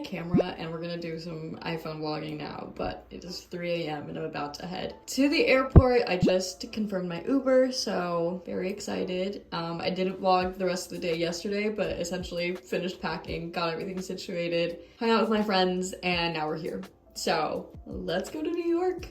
camera and we're gonna do some iPhone vlogging now, but it is 3 a.m. and I'm about to head to the airport. I just confirmed my Uber, so very excited. I didn't vlog the rest of the day yesterday, but essentially finished packing, got everything situated, hung out with my friends, and now we're here. So let's go to New York.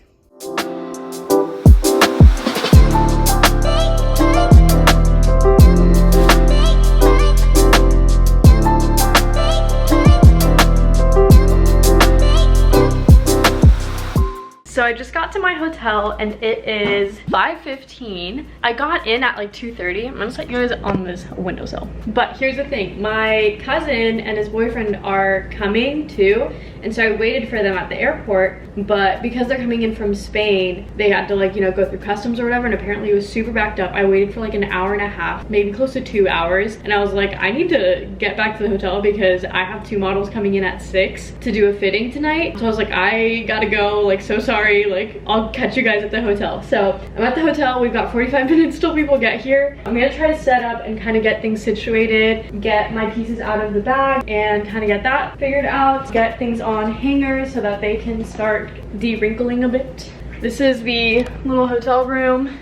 So I just got to my hotel and it is 5:15. I got in at like 2:30. I'm gonna set you guys on this windowsill. But here's the thing, my cousin and his boyfriend are coming too. And so I waited for them at the airport, but because they're coming in from Spain, they had to like, you know, go through customs or whatever, and apparently it was super backed up. I waited for like an hour and a half, maybe close to 2 hours. And I was like, I need to get back to the hotel because I have 2 models coming in at 6 to do a fitting tonight. So I was like, I gotta go, like so sorry, like I'll catch you guys at the hotel. So I'm at the hotel, we've got 45 minutes till people get here. I'm gonna try to set up and kind of get things situated, get my pieces out of the bag and kind of get that figured out, get things on hangers so that they can start de-wrinkling a bit. This is the little hotel room.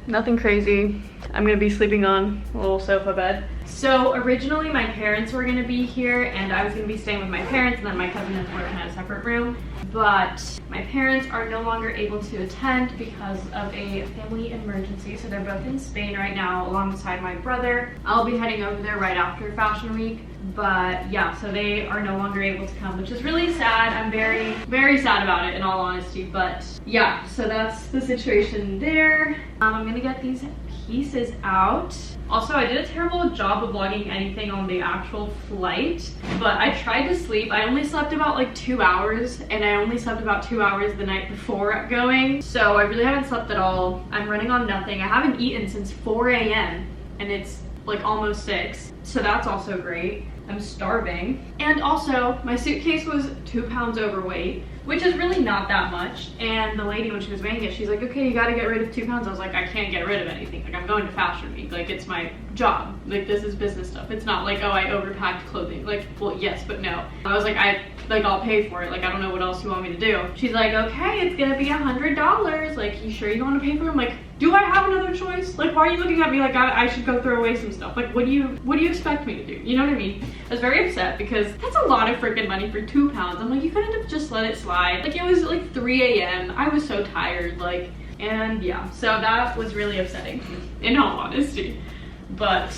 Nothing crazy. I'm gonna be sleeping on a little sofa bed. So originally my parents were gonna be here and I was gonna be staying with my parents, and then my cousin and boyfriend had a separate room. But my parents are no longer able to attend because of a family emergency. So they're both in Spain right now alongside my brother. I'll be heading over there right after Fashion Week. But yeah, so they are no longer able to come, which is really sad. I'm very, very sad about it in all honesty. But yeah, so that's the situation there. I'm gonna get these pieces out. Also, I did a terrible job of vlogging anything on the actual flight, but I tried to sleep. I only slept about like 2 hours, and I only slept about 2 hours the night before going. So I really haven't slept at all. I'm running on nothing. I haven't eaten since 4 a.m. and it's like almost 6. So that's also great. I'm starving. And also my suitcase was 2 pounds overweight, which is really not that much. And the lady, when she was weighing it, she's like, okay, you gotta get rid of 2 pounds. I was like, I can't get rid of anything. Like, I'm going to Fashion Week. Like, it's my job. Like, this is business stuff. It's not like, oh, I overpacked clothing. Like, well, yes, but no. I was like, I'll pay for it. Like, I don't know what else you want me to do. She's like, okay, it's gonna be $100. Like, you sure you want to pay for it? I'm like, do I have another choice? Like, why are you looking at me like I should go throw away some stuff? Like, what do you expect me to do? You know what I mean? I was very upset because that's a lot of freaking money for 2 pounds. I'm like, you couldn't have just let it slide. Like, it was like 3 a.m. I was so tired, like, and yeah, so that was really upsetting in all honesty. But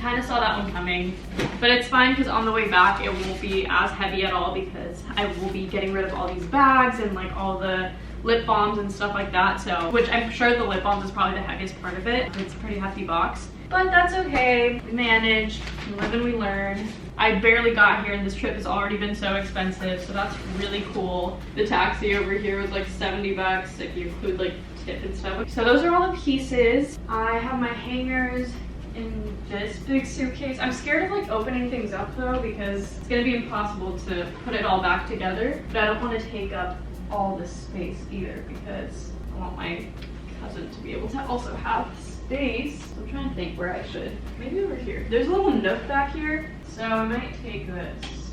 kind of saw that one coming, but it's fine because on the way back it won't be as heavy at all because I will be getting rid of all these bags and like all the lip balms and stuff like that. So, which I'm sure the lip balms is probably the heaviest part of it. It's a pretty hefty box, but that's okay. We manage, we live and we learn. I barely got here and this trip has already been so expensive, so that's really cool. The taxi over here was like 70 bucks if you include like tip and stuff. So those are all the pieces. I have my hangers in this big suitcase. I'm scared of like opening things up though because it's gonna be impossible to put it all back together, but I don't want to take up all this space either because I want my cousin to be able to also have space. I'm trying to think where I should. Maybe over here. There's a little nook back here, so I might take this.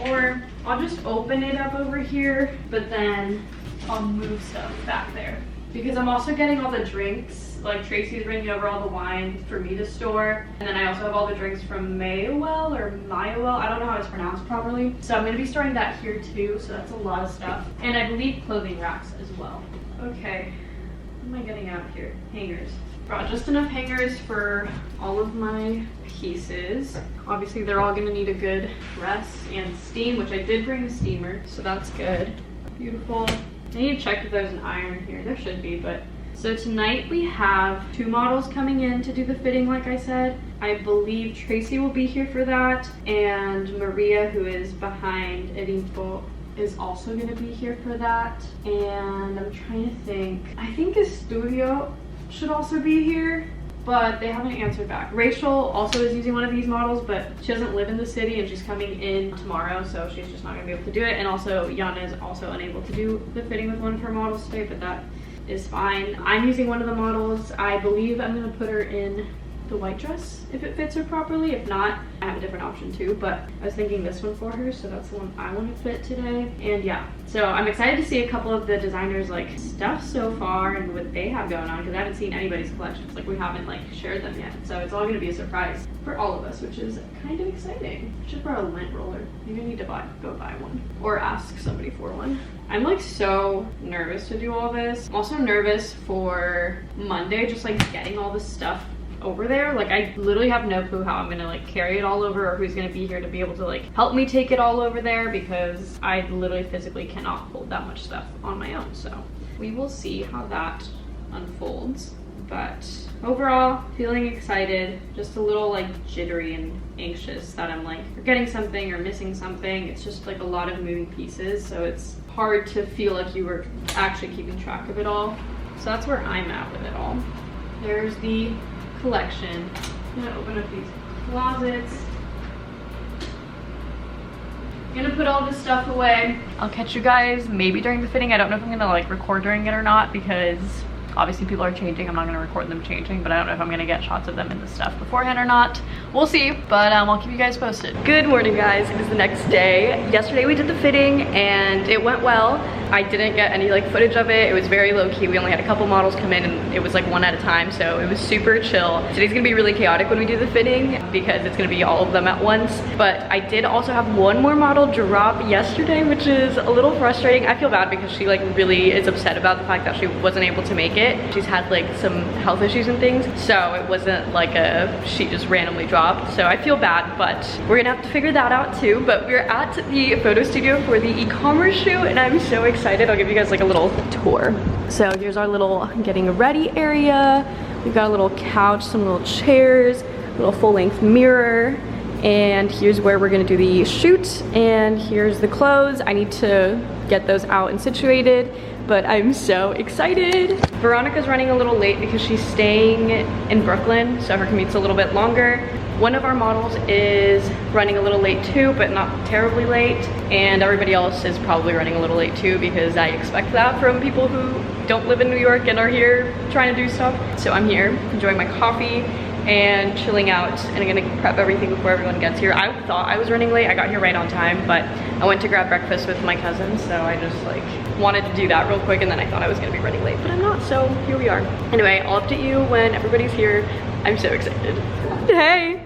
Or I'll just open it up over here, but then I'll move stuff back there. Because I'm also getting all the drinks. Like, Tracy's bringing over all the wine for me to store. And then I also have all the drinks from Mayowell or Mayowell. I don't know how it's pronounced properly. So I'm gonna be storing that here too. So that's a lot of stuff. And I believe clothing racks as well. Okay, what am I getting out here? Hangers. Brought just enough hangers for all of my pieces. Obviously they're all gonna need a good press and steam, which I did bring a steamer, so that's good. Beautiful. I need to check if there's an iron here. There should be, but. So tonight we have 2 models coming in to do the fitting, like I said. I believe Tracy will be here for that, and Maria, who is behind Edinfo, is also gonna be here for that. And I'm trying to think. I think Estudio should also be here, but they haven't answered back. Rachel also is using one of these models, but she doesn't live in the city and she's coming in tomorrow, so she's just not gonna be able to do it. And also Yana is also unable to do the fitting with one of her models today, but that is fine. I'm using one of the models. I believe I'm gonna put her in the white dress if it fits her properly. If not, I have a different option too, but I was thinking this one for her, so that's the one I want to fit today. And yeah, so I'm excited to see a couple of the designers like stuff so far and what they have going on, because I haven't seen anybody's collections. Like we haven't like shared them yet, so it's all going to be a surprise for all of us, which is kind of exciting. I should borrow a lint roller. Maybe I need to go buy one or ask somebody for one. I'm like so nervous to do all this. I'm also nervous for Monday, just like getting all this stuff over there. Like I literally have no clue how I'm gonna like carry it all over, or who's gonna be here to be able to like help me take it all over there, because I literally physically cannot hold that much stuff on my own. So we will see how that unfolds, but overall feeling excited, just a little like jittery and anxious that I'm like forgetting something or missing something. It's just like a lot of moving pieces, so it's hard to feel like you were actually keeping track of it all. So that's where I'm at with it all. There's the collection. I'm gonna open up these closets. I'm gonna put all this stuff away. I'll catch you guys maybe during the fitting. I don't know if I'm gonna like record during it or not, because obviously people are changing. I'm not gonna record them changing, but I don't know if I'm gonna get shots of them in the stuff beforehand or not. We'll see, but I'll keep you guys posted. Good morning, guys. It is the next day. Yesterday we did the fitting and it went well. I didn't get any like footage of it. It was very low key. We only had a couple models come in and it was like one at a time, so it was super chill. Today's gonna be really chaotic when we do the fitting because it's gonna be all of them at once. But I did also have one more model drop yesterday, which is a little frustrating. I feel bad because she like really is upset about the fact that she wasn't able to make it. She's had like some health issues and things, so it wasn't like she just randomly dropped. So I feel bad, but we're gonna have to figure that out too. But we're at the photo studio for the e-commerce shoot and I'm so excited. I'll give you guys like a little tour. So here's our little getting ready area. We've got a little couch, some little chairs, a little full-length mirror, and here's where we're gonna do the shoot, and here's the clothes. I need to get those out and situated, but I'm so excited. Veronica's running a little late because she's staying in Brooklyn, so her commute's a little bit longer. One of our models is running a little late too, but not terribly late. And everybody else is probably running a little late too, because I expect that from people who don't live in New York and are here trying to do stuff. So I'm here enjoying my coffee and chilling out, and I'm gonna prep everything before everyone gets here. I thought I was running late. I got here right on time, but I went to grab breakfast with my cousin, so I just like wanted to do that real quick, and then I thought I was gonna be running late, but I'm not, so here we are. Anyway, I'll update you when everybody's here. I'm so excited. Hey!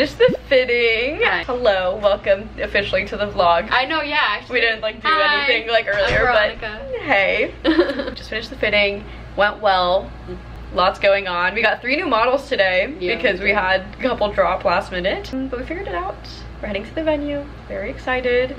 finished the fitting. Hi. Hello, welcome officially to the vlog. I know, yeah, actually. We didn't like do Hi. anything like earlier, but hey. Just finished the fitting, went well. Lots going on. We got 3 new models today because we had a couple drop last minute, but we figured it out. We're heading to the venue. Very excited.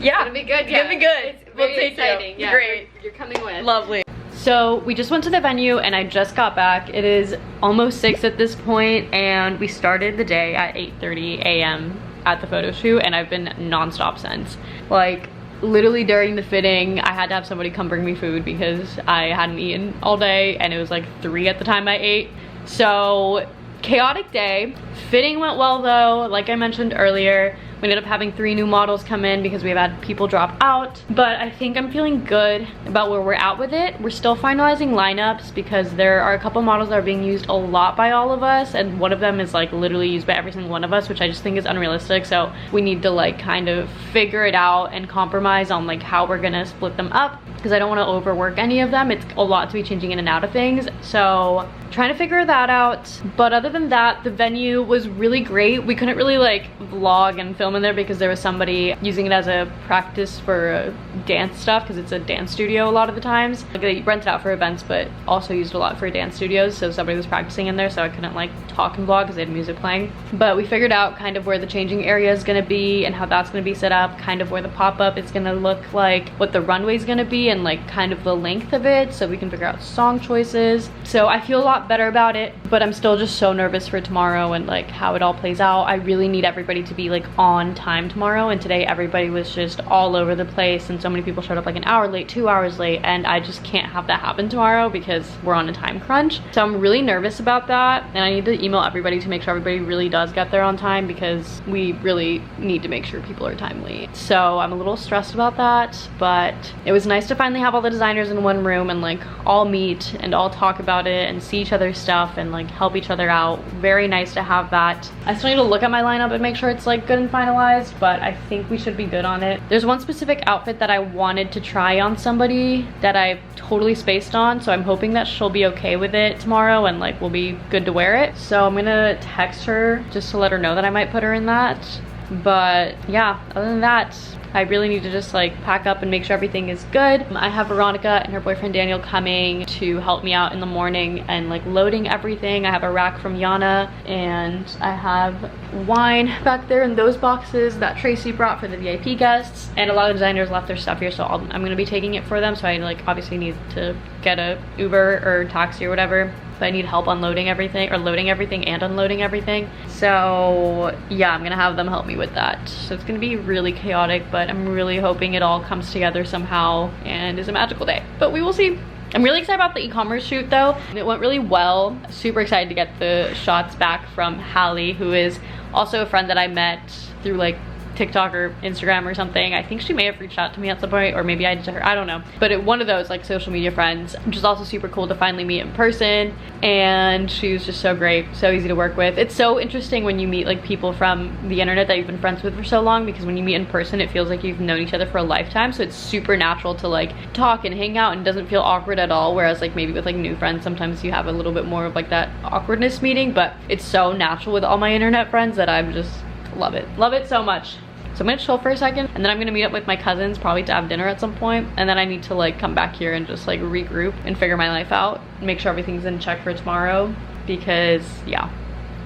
Yeah, It's gonna be good. It's gonna be good. It's very exciting. You. Yeah, Great. You're coming with. Lovely. So we just went to the venue and I just got back. It is almost 6 at this point, and we started the day at 8:30 a.m. at the photo shoot, and I've been nonstop since. Like, literally during the fitting, I had to have somebody come bring me food because I hadn't eaten all day, and it was like 3 at the time I ate. So chaotic day. Fitting went well though. Like I mentioned earlier, we ended up having 3 new models come in because we've had people drop out, but I think I'm feeling good about where we're at with it. We're still finalizing lineups because there are a couple models that are being used a lot by all of us, and one of them is like literally used by every single one of us, which I just think is unrealistic. So we need to like kind of figure it out and compromise on like how we're gonna split them up, because I don't want to overwork any of them. It's a lot to be changing in and out of things, so trying to figure that out. But other than that, the venue was really great. We couldn't really like vlog and film in there because there was somebody using it as a practice for dance stuff, because it's a dance studio a lot of the times. Like, they rent it out for events but also used a lot for dance studios, so somebody was practicing in there, so I couldn't like talk and vlog because they had music playing. But we figured out kind of where the changing area is going to be and how that's going to be set up, kind of where the pop-up is going to look like, what the runway is going to be, and like kind of the length of it, so we can figure out song choices. So I feel a lot better about it, but I'm still just so nervous for tomorrow and like how it all plays out. I really need everybody to be like on time tomorrow, and today everybody was just all over the place, and so many people showed up like an hour late, 2 hours late, and I just can't have that happen tomorrow because we're on a time crunch. So I'm really nervous about that, and I need to email everybody to make sure everybody really does get there on time, because we really need to make sure people are timely. So I'm a little stressed about that, but it was nice to finally have all the designers in one room and like all meet and all talk about it and see each other's stuff and like help each other out. Very nice to have that. I still need to look at my lineup and make sure it's like good and finalized, but I think we should be good on it. There's one specific outfit that I wanted to try on somebody that I totally spaced on, so I'm hoping that she'll be okay with it tomorrow and like we'll be good to wear it. So I'm gonna text her just to let her know that I might put her in that. But yeah, other than that, I really need to just like pack up and make sure everything is good. I have Veronica and her boyfriend Daniel coming to help me out in the morning and like loading everything. I have a rack from Yana, and I have wine back there in those boxes that Tracy brought for the VIP guests, and a lot of designers left their stuff here, so I'm gonna be taking it for them. So I like obviously need to get a Uber or taxi or whatever, but I need help unloading everything, or loading everything and unloading everything. So yeah, I'm gonna have them help me with that. So it's gonna be really chaotic, but I'm really hoping it all comes together somehow and is a magical day. But we will see. I'm really excited about the e-commerce shoot though. It went really well. Super excited to get the shots back from Hallie, who is also a friend that I met through like TikTok or Instagram or something. I think she may have reached out to me at some point, or maybe I did to her, I don't know. But one of those like social media friends, which is also super cool to finally meet in person. And she was just so great, so easy to work with. It's so interesting when you meet like people from the internet that you've been friends with for so long, because when you meet in person, it feels like you've known each other for a lifetime. So it's super natural to like talk and hang out, and it doesn't feel awkward at all. Whereas like maybe with like new friends, sometimes you have a little bit more of like that awkwardness meeting, but it's so natural with all my internet friends that I'm just love it so much. So I'm gonna chill for a second, and then I'm gonna meet up with my cousins probably to have dinner at some point, and then I need to like come back here and just like regroup and figure my life out, make sure everything's in check for tomorrow, because yeah,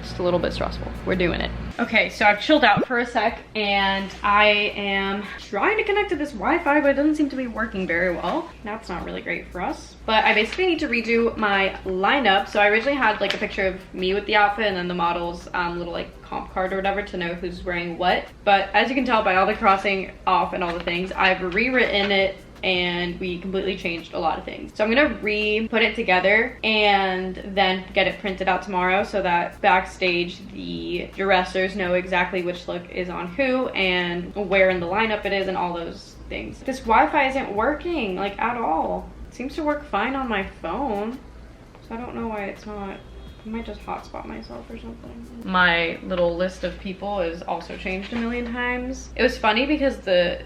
just a little bit stressful. We're doing it. Okay, so I've chilled out for a sec, and I am trying to connect to this Wi-Fi, but it doesn't seem to be working very well. That's not really great for us. But I basically need to redo my lineup. So I originally had like a picture of me with the outfit, and then the model's little like comp card or whatever to know who's wearing what. But as you can tell by all the crossing off and all the things, I've rewritten it, and we completely changed a lot of things. So I'm gonna put it together and then get it printed out tomorrow, so that backstage the dressers know exactly which look is on who and where in the lineup it is and all those things. This Wi-Fi isn't working like at all. It seems to work fine on my phone, so I don't know why it's not I might just hotspot myself or something. My little list of people is also changed a million times. It was funny because the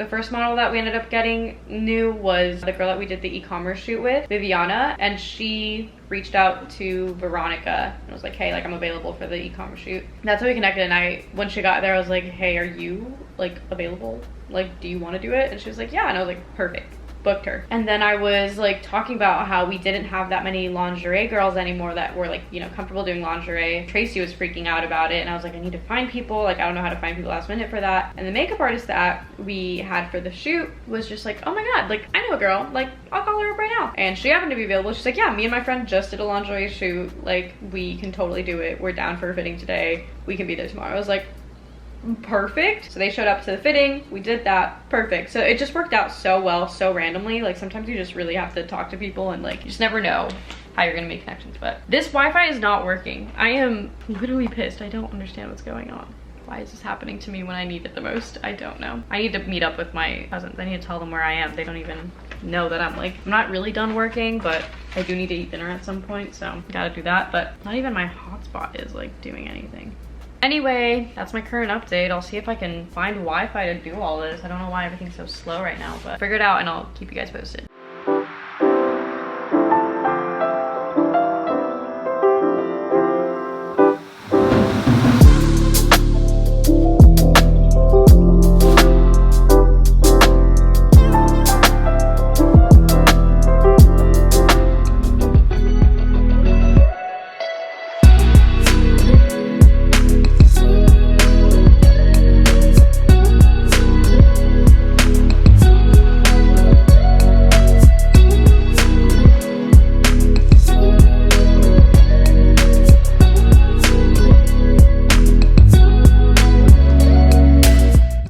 first model that we ended up getting new was the girl that we did the e-commerce shoot with, Viviana, and she reached out to Veronica and was like, hey, like I'm available for the e-commerce shoot. That's how we connected. And when she got there, I was like, hey, are you like available? Like, do you want to do it? And she was like, yeah. And I was like, perfect. Booked her. And then I was like talking about how we didn't have that many lingerie girls anymore that were like, you know, comfortable doing lingerie. Tracy was freaking out about it, and I was like, I need to find people. Like, I don't know how to find people last minute for that. And the makeup artist that we had for the shoot was just like, oh my god, like I know a girl, like I'll call her up right now. And she happened to be available. She's like, yeah, me and my friend just did a lingerie shoot, like we can totally do it. We're down for a fitting today, we can be there tomorrow. I was like, perfect. So they showed up to the fitting, we did that, perfect. So it just worked out so well, so randomly. Like sometimes you just really have to talk to people, and like you just never know how you're gonna make connections. But this Wi-Fi is not working. I am literally pissed. I don't understand what's going on. Why is this happening to me when I need it the most? I don't know. I need to meet up with my cousins. I need to tell them where I am. They don't even know that I'm not really done working, but I do need to eat dinner at some point, so gotta do that. But not even my hotspot is like doing anything. Anyway, that's my current update. I'll see if I can find Wi-Fi to do all this. I don't know why everything's so slow right now, but figure it out and I'll keep you guys posted.